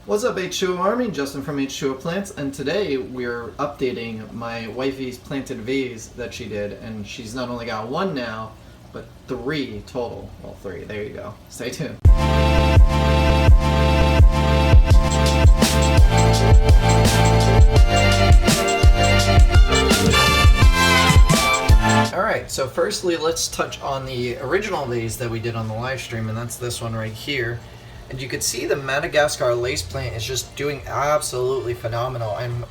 What's up, H2O Army? Justin from H2O Plants, and today we're updating my wifey's planted vase that she did, and she's not only got one now, but three total. Well, three. There you go. Stay tuned. Alright, so firstly let's touch on the original vase that we did on the live stream, and that's this one right here. And you can see the Madagascar lace plant is just doing absolutely phenomenal. I'm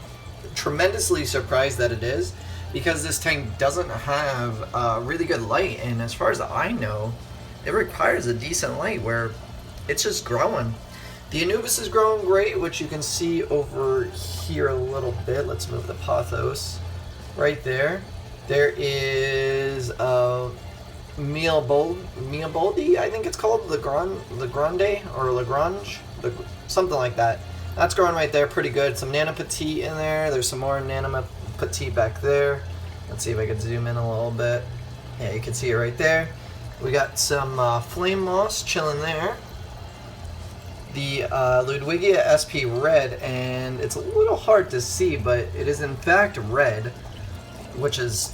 tremendously surprised that it is, because this tank doesn't have really good light, and as far as I know, it requires a decent light where it's just growing. The Anubis is growing great, which you can see over here a little bit. Let's move the pothos right there. There is Mioboldi, I think it's called, Grande or Lagrange, something like that. That's growing right there pretty good. Some Nana Petite in there. There's some more Nana Petite back there. Let's see if I can zoom in a little bit. Yeah, you can see it right there. We got some Flame Moss chilling there. The Ludwigia SP Red, and it's a little hard to see, but it is in fact red, which is,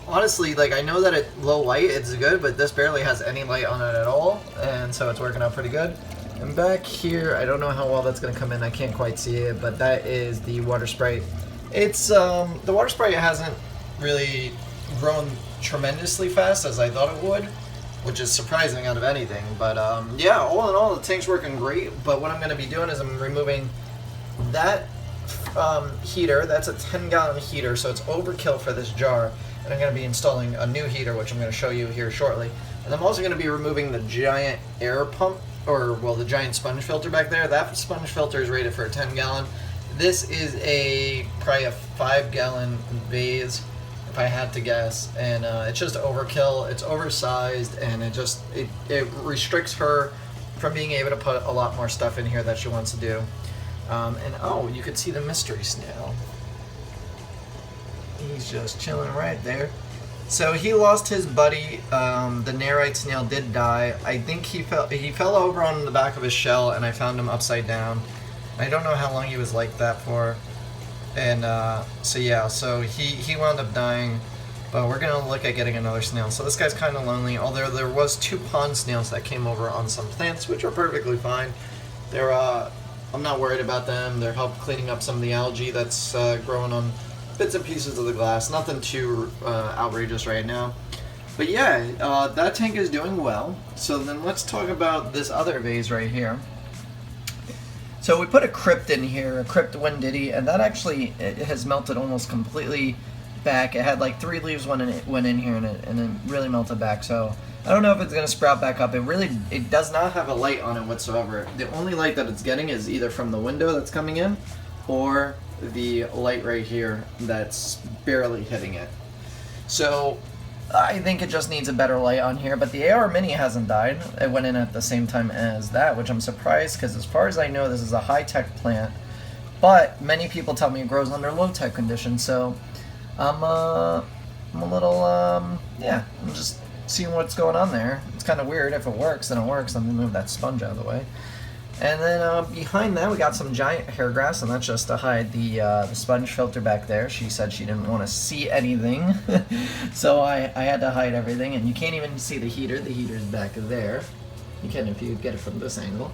honestly, like, I know that at low light it's good, but this barely has any light on it at all, and so it's working out pretty good. And back here, I don't know how well that's going to come in, I can't quite see it, but that is the Water Sprite. It's, the Water Sprite hasn't really grown tremendously fast as I thought it would, which is surprising out of anything, but yeah, all in all, the tank's working great. But what I'm going to be doing is I'm removing that heater. That's a 10-gallon heater, so it's overkill for this jar. And I'm going to be installing a new heater, which I'm going to show you here shortly. And I'm also going to be removing the giant air pump, or, well, the giant sponge filter back there. That sponge filter is rated for a 10-gallon. This is probably a 5-gallon vase, if I had to guess. And it's just overkill. It's oversized, and it restricts her from being able to put a lot more stuff in here that she wants to do. And oh, you can see the mystery snail. He's just chilling right there. So he lost his buddy. The Nerite snail did die. I think he fell over on the back of his shell, and I found him upside down. I don't know how long he was like that for. And so yeah, so he wound up dying. But we're gonna look at getting another snail. So this guy's kind of lonely. Although there was 2 pond snails that came over on some plants, which are perfectly fine. They're I'm not worried about them. They're help cleaning up some of the algae that's growing on bits and pieces of the glass. Nothing too outrageous right now. But yeah, that tank is doing well. So then let's talk about this other vase right here. So we put a crypt in here, a crypt Wendiddy, and that actually it has melted almost completely back. It had like 3 leaves when it went in here, and it really melted back. So I don't know if it's going to sprout back up. It does not have a light on it whatsoever. The only light that it's getting is either from the window that's coming in, or the light right here that's barely hitting it. So I think it just needs a better light on here, but the AR Mini hasn't died. It went in at the same time as that, which I'm surprised, because as far as I know, this is a high-tech plant, but many people tell me it grows under low-tech conditions, so I'm a little, yeah, I'm just seeing what's going on there. It's kind of weird. If it works, then it works. Let me move that sponge out of the way. And then behind that, we got some giant hair grass, and that's just to hide the sponge filter back there. She said she didn't want to see anything, so I had to hide everything. And you can't even see the heater. The heater's back there. You can if you get it from this angle.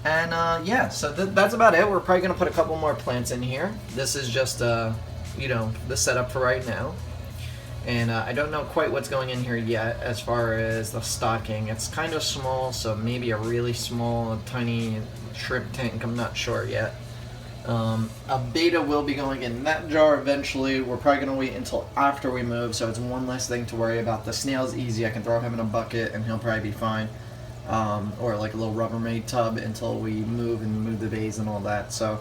And yeah, so that's about it. We're probably going to put a couple more plants in here. This is just, you know, the setup for right now. And I don't know quite what's going in here yet as far as the stocking. It's kind of small, so maybe a really small, tiny shrimp tank. I'm not sure yet. A beta will be going in that jar eventually. We're probably going to wait until after we move, so it's one less thing to worry about. The snail's easy. I can throw him in a bucket, and he'll probably be fine. Or like a little Rubbermaid tub until we move the vase and all that. So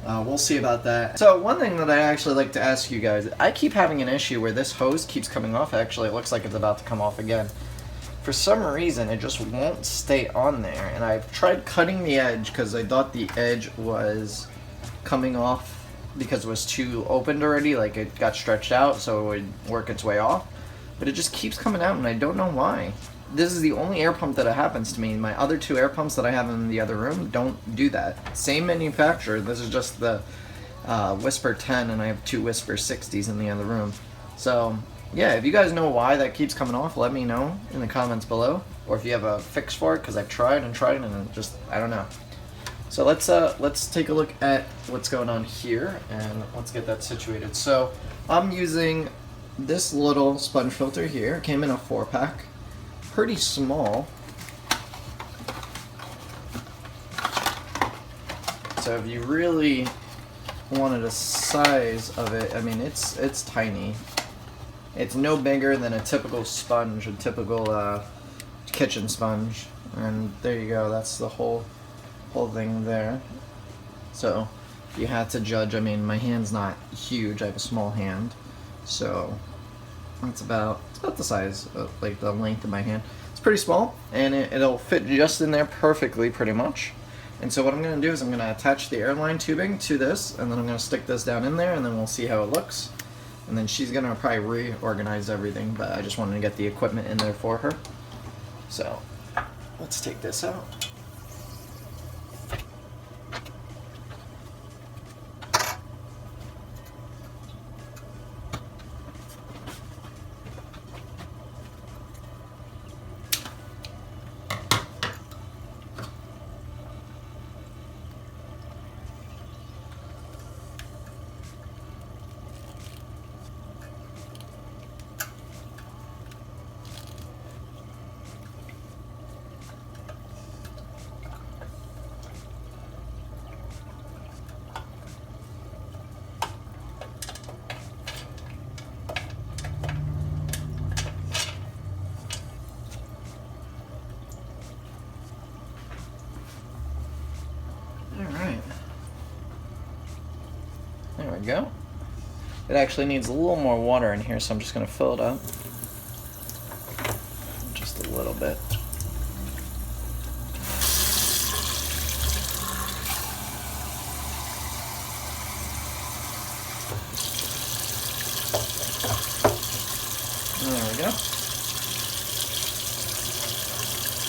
we'll see about that. So one thing that I actually like to ask you guys, I keep having an issue where this hose keeps coming off. Actually, it looks like it's about to come off again. For some reason, it just won't stay on there. And I've tried cutting the edge because I thought the edge was coming off because it was too opened already. Like it got stretched out so it would work its way off. But it just keeps coming out and I don't know why. this is the only air pump that it happens to me. My other 2 air pumps that I have in the other room don't do that. Same manufacturer. This is just the Whisper 10, and I have 2 Whisper 60s in the other room. So yeah, if you guys know why that keeps coming off, let me know in the comments below, or if you have a fix for it, because I've tried and it just, I don't know. So let's take a look at what's going on here, and let's get that situated. So I'm using this little sponge filter here. It came in a 4-pack, pretty small. So if you really wanted a size of it, I mean, it's tiny. It's no bigger than a typical sponge, a typical kitchen sponge. And there you go. That's the whole thing there. So if you had to judge, I mean, my hand's not huge. I have a small hand, so it's about the size of, like, the length of my hand. It's pretty small, and it'll fit just in there perfectly, pretty much. And so what I'm going to do is I'm going to attach the airline tubing to this, and then I'm going to stick this down in there, and then we'll see how it looks. And then she's going to probably reorganize everything, but I just wanted to get the equipment in there for her. So let's take this out. Alright. There we go. It actually needs a little more water in here, so I'm just going to fill it up. Just a little bit. There we go.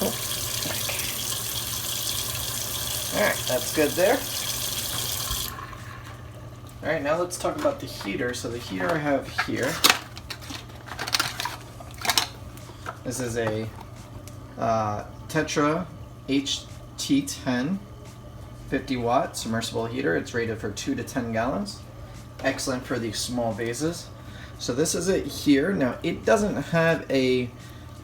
Oh. Alright, that's good there. Alright, now let's talk about the heater. So the heater I have here, this is a Tetra HT10 50 watt submersible heater. It's rated for 2 to 10 gallons. Excellent for these small vases. So this is it here. Now it doesn't have a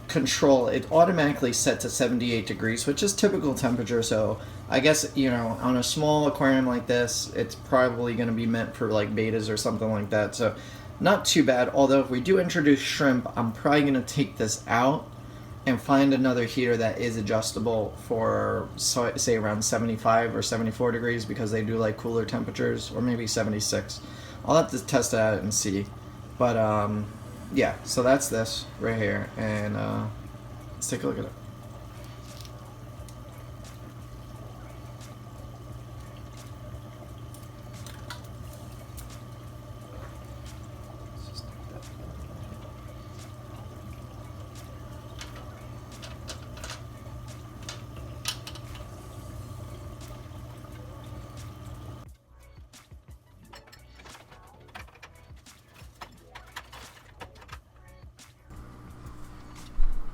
control. It automatically set to 78 degrees, which is typical temperature. So I guess, you know, on a small aquarium like this, it's probably going to be meant for like betas or something like that. So not too bad. Although if we do introduce shrimp, I'm probably going to take this out and find another heater that is adjustable for, say, around 75 or 74 degrees, because they do like cooler temperatures, or maybe 76. I'll have to test it out and see. But yeah, so that's this right here, and let's take a look at it.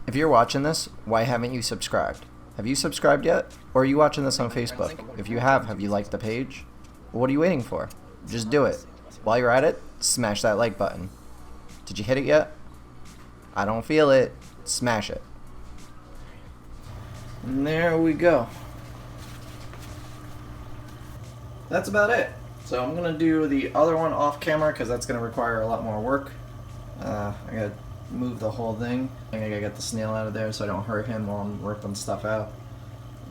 If you're watching this, why haven't you subscribed? Have you subscribed yet? Or are you watching this on Facebook? If you have you liked the page? What are you waiting for? Just do it. While you're at it, smash that like button. Did you hit it yet? I don't feel it. Smash it. And there we go. That's about it. So I'm going to do the other one off camera, because that's going to require a lot more work. I got to move the whole thing. I gotta get the snail out of there so I don't hurt him while I'm ripping stuff out,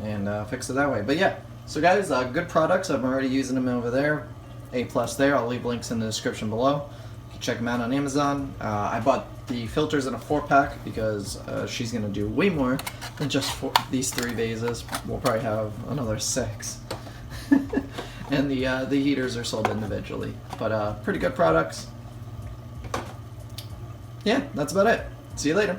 and fix it that way. But yeah, so guys, good products. I'm already using them over there. A+ there. I'll leave links in the description below. You can check them out on Amazon. I bought the filters in a 4-pack because she's gonna do way more than just these 3 vases. We'll probably have another 6. And the heaters are sold individually, but pretty good products. Yeah, that's about it. See you later.